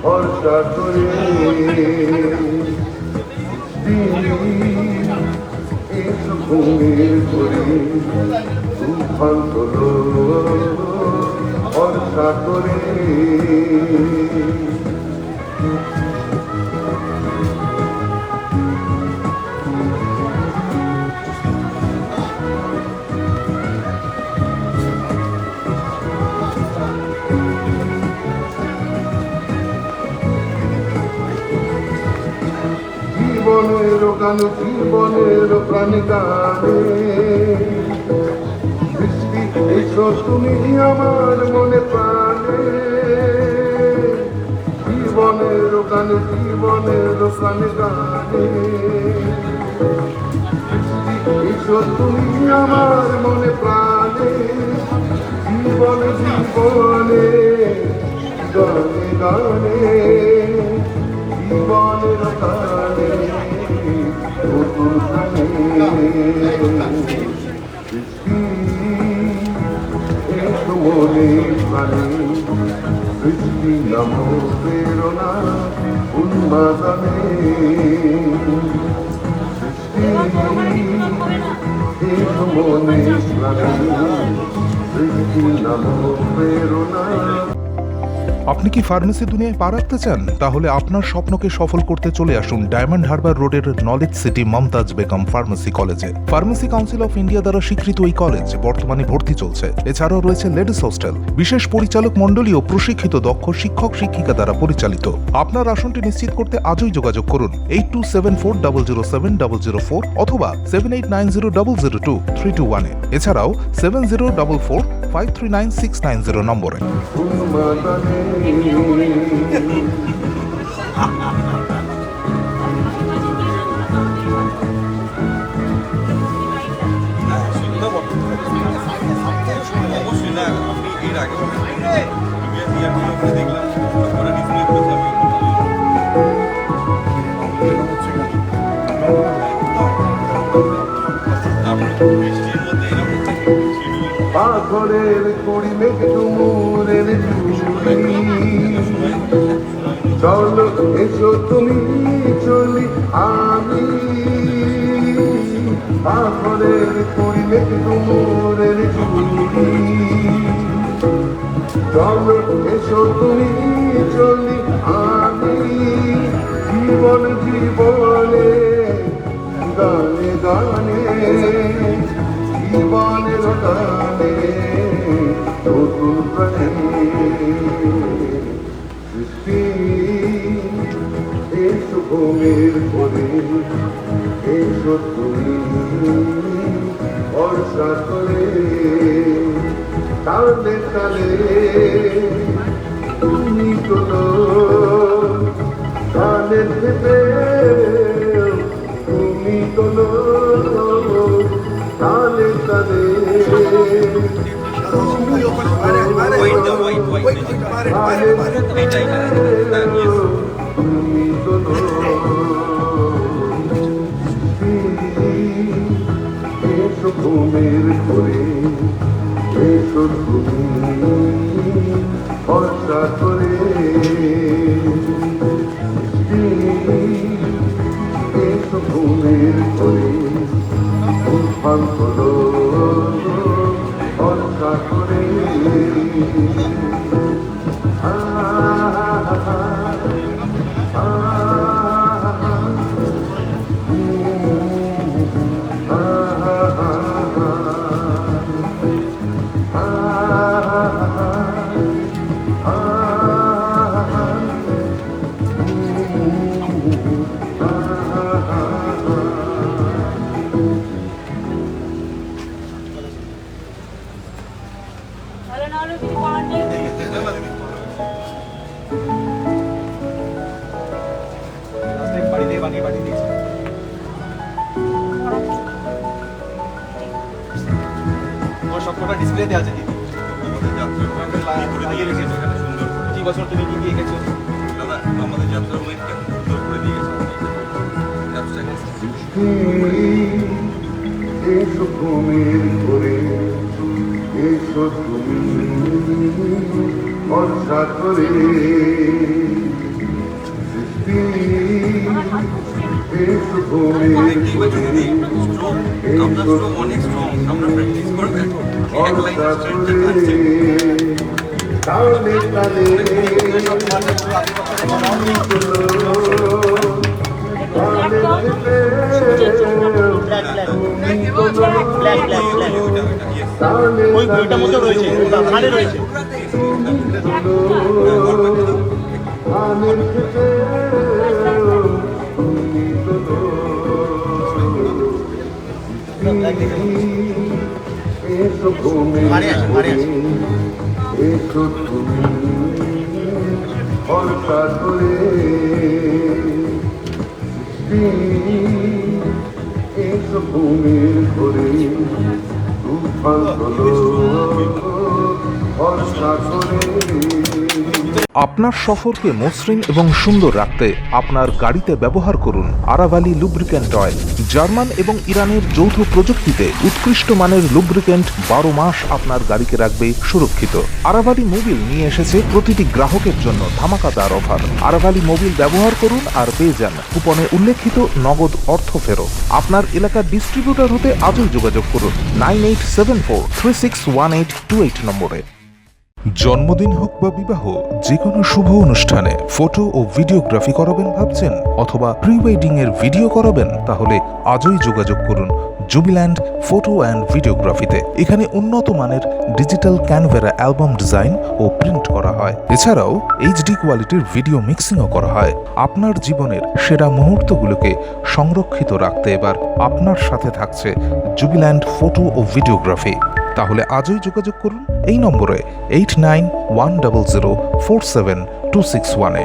ভরসা করে এসো ঘুমের করে তুফান তোলো ভরসা করে। জীবনের গান জীবনের প্রাণ গানে বৃষ্টি এসো তুমি আমার মনে প্রাণে। জীবনের গান জীবনের প্রাণ গানে বৃষ্টি এসো তুমি আমার মনে প্রাণে। জীবনে জীবনে গানে গানে জীবনের গানে নতুন গানে এসো মনে প্রাণে বৃষ্টি নাম প্রেরণা উন্মাদনে। এসো মনে প্রাণে বৃষ্টি নাম প্রেরণা। আপনি কি ফার্মেসি দুনিয়ায় পা রাখতে চান? তাহলে আপনার স্বপ্নকে সফল করতে চলে আসুন ডায়মন্ড হারবার রোডের knowledge city Mumtaz Begum pharmacy কলেজে। ফার্মেসি কাউন্সিল অফ ইন্ডিয়া দ্বারা স্বীকৃত এই কলেজ বর্তমানে ভর্তি চলছে। এছাড়াও রয়েছে লেডিস হোস্টেল, বিশেষ পরিচালক মণ্ডলী ও প্রশিক্ষিত দক্ষ শিক্ষক শিক্ষিকা দ্বারা পরিচালিত। আপনার আসনটি নিশ্চিত করতে আজই যোগাযোগ করুন 8274007004 অথবা 7890002321-এ। এছাড়াও 7044539690 নম্বরে। পাথরের কড়ি মেঘ ডুমুরের চুড়ি চলো এসো তুমি চলি আমি। পাথরের কড়ি মেঘ ডুমুরের চুড়ি চলো এসো তুমি চলি আমি। জীবন জীবনে গানে গানে জীবনের গানে নতুন প্রাণে সৃষ্টি এসো ঘুমের করে এসো তুমি ভরসা করে। তালে তালে তুমি তোলো গানের ভেবে তুমি তোলো তালে তালে তুমি তোলো এসো ঘুমের করে এসো তুমি ভরসা করে। এসো ঘুমের করে তুফান তোলো ভরসা করে। সবকটা ডিসপ্লেতে আছে দিদি। লাগিয়ে রেখেছো সুন্দর। 25 বছর তুমি কি দিয়ে গেছো দাদা? আমাদের যাত্রা রুমে সুন্দর করে দিয়ে গেছো। এসো ঘুমের করে এসো তুমি ভরসা করে সৃষ্টি এসো তুমি দেখতেই পাচ্ছি দিদি স্ট্রোক আপনার স্ট্রোক অনেক স্ট্রং আমরা প্র্যাকটিস করবেন এক লাইন স্ট্রেটটা কাটছে তালে তালে ওই বইটার মধ্যে রয়েছে ওখানে রয়েছে এসো তুমি ভরসা করে এসো ভূমির ঘরে তুফান তোলো ভরসা করে আপনার সফরকে মসৃণ এবং সুন্দর রাখতে আপনার গাড়িতে ব্যবহার করুন আরাভালি লুব্রিক্যান্ট অয়েল। জার্মান এবং ইরানের যৌথ প্রযুক্তিতে উৎকৃষ্ট মানের লুব্রিক্যান্ট 12 মাস আপনার গাড়িকে রাখবে সুরক্ষিত। আরাভালি মোবিল নিয়ে এসেছে প্রতিটি গ্রাহকের জন্য ধামাকাদার অফার। আরাভালি মোবিল ব্যবহার করুন আর পেয়ে যান কুপনে উল্লেখিত নগদ অর্থ ফেরত। আপনার এলাকার ডিস্ট্রিবিউটর হতে আজই যোগাযোগ করুন 9874361828 নম্বরে। জন্মদিন হোক বা বিবাহ, যে কোনো শুভ অনুষ্ঠানে ফটো ও ভিডিওগ্রাফি করাবেন ভাবছেন, অথবা প্রি ওয়েডিং এর ভিডিও করাবেন, তাহলে আজই যোগাযোগ করুন জুবিল্যান্ড ফটো অ্যান্ড ভিডিওগ্রাফিতে। এখানে উন্নত মানের ডিজিটাল ক্যানভেরা অ্যালবাম ডিজাইন ও প্রিন্ট করা হয়। এছাড়াও এইচডি কোয়ালিটির ভিডিও মিক্সিংও করা হয়। আপনার জীবনের সেরা মুহূর্তগুলোকে সংরক্ষিত রাখতে এবার আপনার সাথে থাকছে জুবিল্যান্ড ফটো ও ভিডিওগ্রাফি। তাহলে আজই যোগাযোগ করুন এই নম্বরে 8910047261-এ।